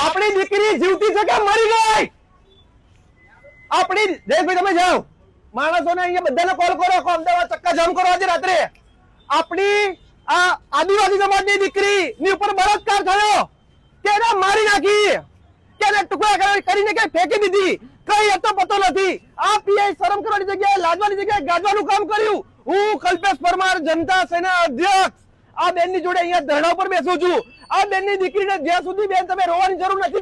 આપણી દીકરી જીવતી છે કે મરી ગઈ? આપણી જયેશભાઈ તમે જાઓ, માણસોને અહીંયા બધાને કોલ કરો, અમદાવાદ ચક્કાજામ કરો આજે રાત્રે. આપણી આ આદિવાસી સમાજની દીકરી ની ઉપર બળાત્કાર થયો કે એને મારી નાખી કે એને ટુકડા કરીને કે ફેંકી દીધી, કઈ હતો પતો નથી. આ પીઆઈ શરમ કરવાની જગ્યાએ લાજવાની જગ્યાએ ગાજવાનું કામ કર્યું. હું કલ્પેશ પરમાર, જનતા સેના અધ્યક્ષ, આ બેનની જોડે અહીંયા ધરણા પર બેસું છું. આ બેનની દીકરીને જ્યાં સુધી બેન તમે રોવાની જરૂર નથી,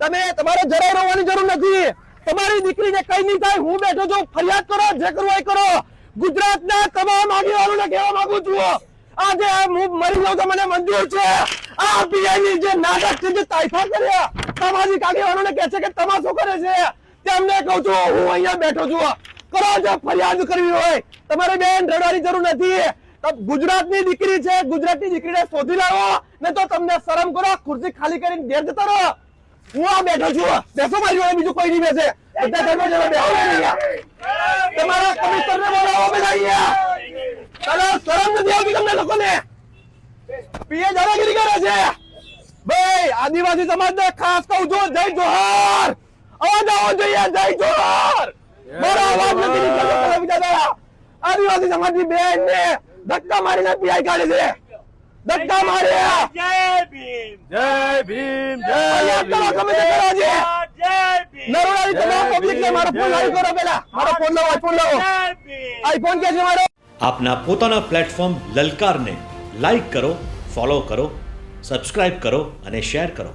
તમે તમારે જરાય રોવાની જરૂર નથી. તમારી દીકરીને કઈ નહીં થાય. હું બેઠો છું, ફરિયાદ કરો, જે કરવું એ કરો. ગુજરાતના તમામ આગેવાનોને કહેવા માંગુ છું, આજે હું મરી જાઉં તો મને મંજૂર છે. આ પીઆઈની જે નાટક છે, જે તાઇફા કર્યા, સામાજિક આગેવાનોને કહે છે કે તમાશો કરે છે, તેમને કહું છું હું અહીંયા બેઠો છું. કરો, જો ફરિયાદ કરવી હોય તમારે બેન રડવાની જરૂર નથી. ગુજરાતની દીકરી છે, ગુજરાતની દીકરીને શોધી લાવો, ને તો તમને શરમ કરો. ખુરશી ખાલી કરીને ઘેર જતા રહો. હું આ બેઠો છું, બેસો મારી જોડે, બીજું કોઈ નહીં બેસે. બધા ધર્મો જેવા બેસો અહીંયા. તમારા કમિશનરને બોલાવો બધા અહીંયા. ચાલો, શરમ નથી આવતી તમને લોકોને? પીએ દાદાગીરી કરે છે. ભાઈ આદિવાસી સમાજને ખાસ કહું છું, જય જોહાર. અવાજ આવવો જોઈએ, જય જોહાર. મારો અવાજ નથી નીકળતો બીજા દાડા. આદિવાસી સમાજની બેન ને ધક્કા મારીને પીઆઈ કાઢે છે. ધક્કા માર્યા. જય ભીમ, જય ભીમ, જય નરોડાની તમામ પબ્લિકને મારો ફોન લાઈવ કરો. પેલા મારો ફોન લાવો, આઈફોન લાવો. આઈફોન કે છે મારો? આપના પોતાના પ્લેટફોર્મ લલકારને લાઈક કરો, ફોલો કરો, સબસ્ક્રાઇબ કરો અને શેર કરો.